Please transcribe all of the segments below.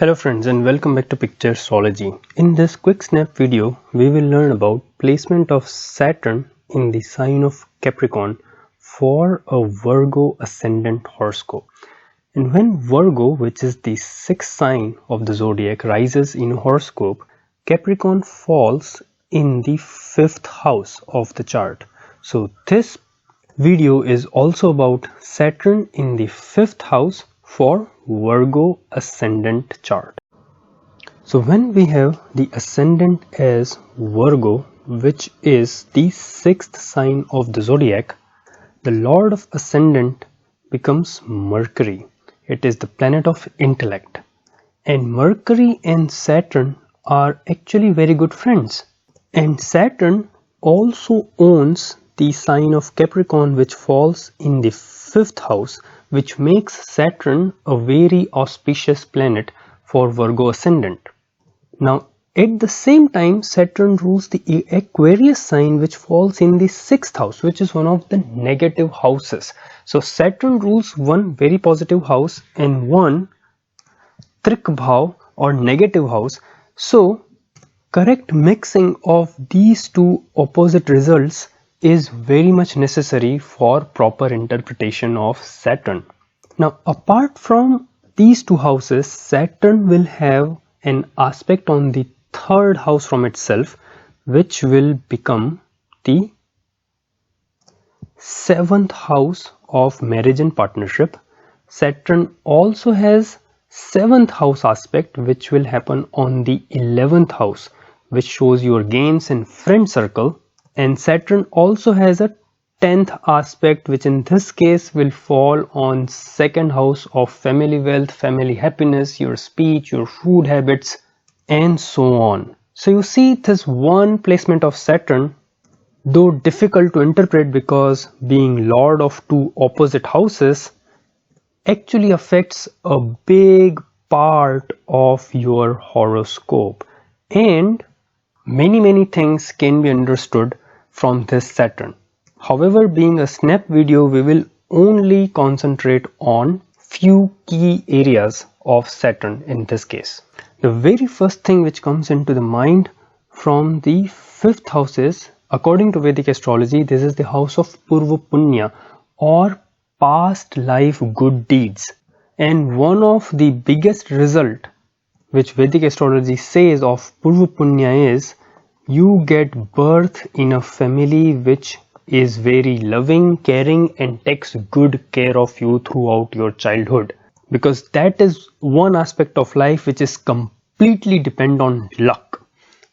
Hello friends and welcome back to Picture Astrology. In this quick snap video, we will learn about placement of Saturn in the sign of Capricorn for a Virgo Ascendant horoscope. And when Virgo, which is the sixth sign of the zodiac, rises in a horoscope, Capricorn falls in the fifth house of the chart. So this video is also about Saturn in the fifth house for Virgo Ascendant chart. So when we have the ascendant as Virgo, which is the sixth sign of the zodiac, the lord of ascendant becomes Mercury. It is the planet of intellect. And Mercury and Saturn are actually very good friends. And Saturn also owns the sign of Capricorn, which falls in the fifth house, which makes Saturn a very auspicious planet for Virgo Ascendant. Now, at the same time, Saturn rules the Aquarius sign, which falls in the sixth house, which is one of the negative houses. So Saturn rules one very positive house and one Trik Bhav or negative house. So correct mixing of these two opposite results is very much necessary for proper interpretation of Saturn. Now, apart from these two houses, Saturn will have an aspect on the third house from itself, which will become the seventh house of marriage and partnership. Saturn also has seventh house aspect, which will happen on the 11th house, which shows your gains and friend circle. And Saturn also has a 10th aspect, which in this case will fall on second house of family wealth, family happiness, your speech, your food habits, and so on. So you see, this one placement of Saturn, though difficult to interpret because being lord of two opposite houses, actually affects a big part of your horoscope. And many things can be understood from this Saturn. However, being a snap video, we will only concentrate on few key areas of Saturn in this case. The very first thing which comes into the mind from the fifth house is, according to Vedic astrology, this is the house of Purva Punya or past life good deeds. And one of the biggest result which Vedic astrology says of Purva Punya is you get birth in a family which is very loving, caring, and takes good care of you throughout your childhood. Because that is one aspect of life which is completely dependent on luck.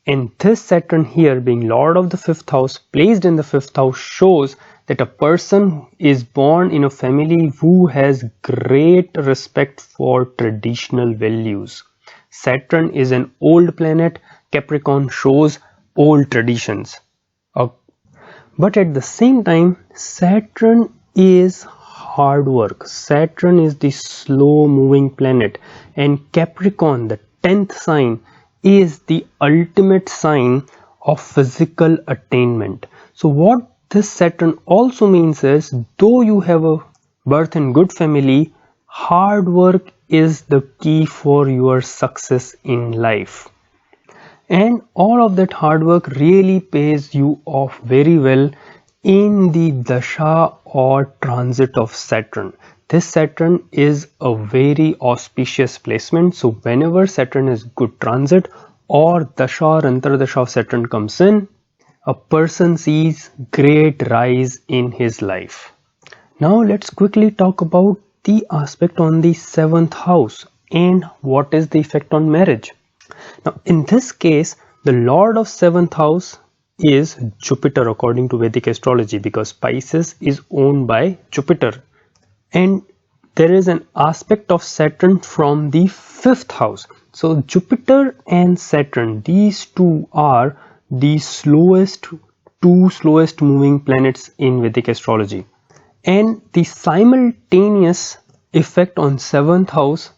And this Saturn here, being lord of the fifth house, placed in the fifth house, shows that a person is born in a family who has great respect for traditional values. Saturn is an old planet. Capricorn shows old traditions. But at the same time, Saturn is hard work. Saturn is the slow moving planet, and Capricorn, the 10th sign, is the ultimate sign of physical attainment. So what this Saturn also means is, though you have a birth in good family, hard work is the key for your success in life. And all of that hard work really pays you off very well in the dasha or transit of Saturn. This Saturn is a very auspicious placement. So whenever Saturn is good transit or dasha or antardasha of Saturn comes in, a person sees great rise in his life. Now let's quickly talk about the aspect on the seventh house and what is the effect on marriage. Now, in this case, the lord of seventh house is Jupiter according to Vedic astrology, because Pisces is owned by Jupiter. And there is an aspect of Saturn from the fifth house. So Jupiter and Saturn, these two are the two slowest moving planets in Vedic astrology. And the simultaneous effect on seventh house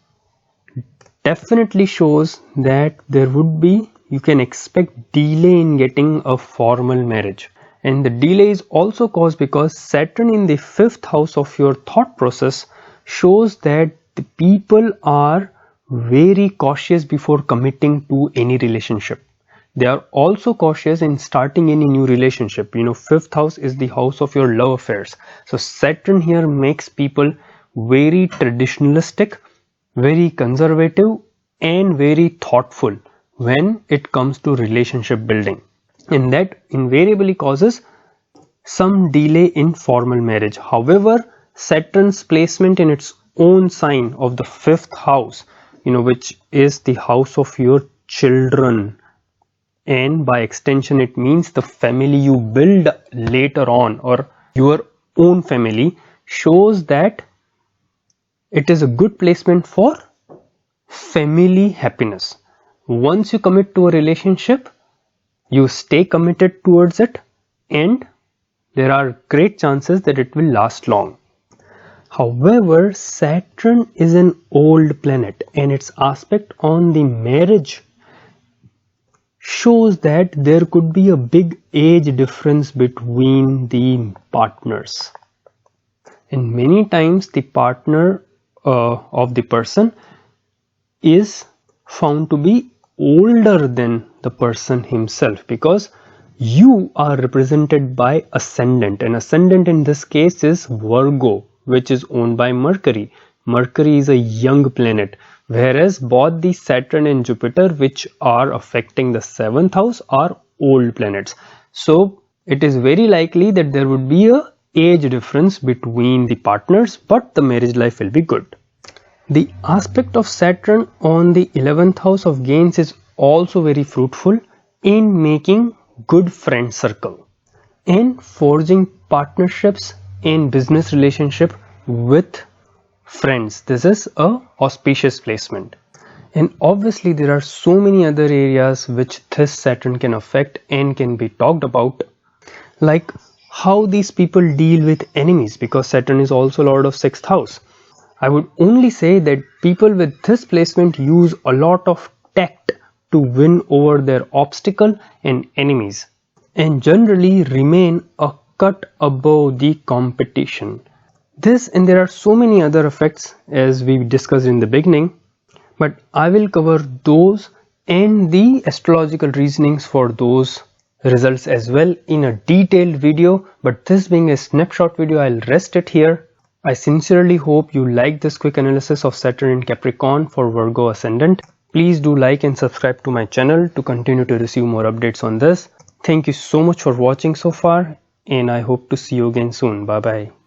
definitely shows that you can expect delay in getting a formal marriage. And the delay is also caused because Saturn in the fifth house of your thought process shows that the people are very cautious before committing to any relationship. They are also cautious in starting any new relationship. You know, 5th house is the house of your love affairs. So Saturn here makes people very traditionalistic, very conservative, and very thoughtful when it comes to relationship building. And that invariably causes some delay in formal marriage. However, Saturn's placement in its own sign of the 5th house, you know, which is the house of your children, and by extension it means the family you build later on or your own family, shows that it is a good placement for family happiness. Once you commit to a relationship, you stay committed towards it, and there are great chances that it will last long. However, Saturn is an old planet, and its aspect on the marriage shows that there could be a big age difference between the partners. And many times the partner of the person is found to be older than the person himself, because you are represented by ascendant, and ascendant in this case is Virgo, which is owned by Mercury. Mercury is a young planet, whereas both the Saturn and Jupiter, which are affecting the 7th house, are old planets. So it is very likely that there would be a age difference between the partners, but the marriage life will be good. The aspect of Saturn on the 11th house of gains is also very fruitful in making good friend circle and forging partnerships in business relationship with friends. This is a auspicious placement. And obviously there are so many other areas which this Saturn can affect and can be talked about, like how these people deal with enemies, because Saturn is also lord of 6th house. I would only say that people with this placement use a lot of tact to win over their obstacle and enemies, and generally remain a cut above the competition. This, and there are so many other effects as we discussed in the beginning, but I will cover those and the astrological reasonings for those results as well in a detailed video. But this being a snapshot video, I'll rest it here. I sincerely hope you liked this quick analysis of Saturn in Capricorn for Virgo Ascendant. Please do like and subscribe to my channel to continue to receive more updates on this. Thank you so much for watching so far, and I hope to see you again soon. Bye bye.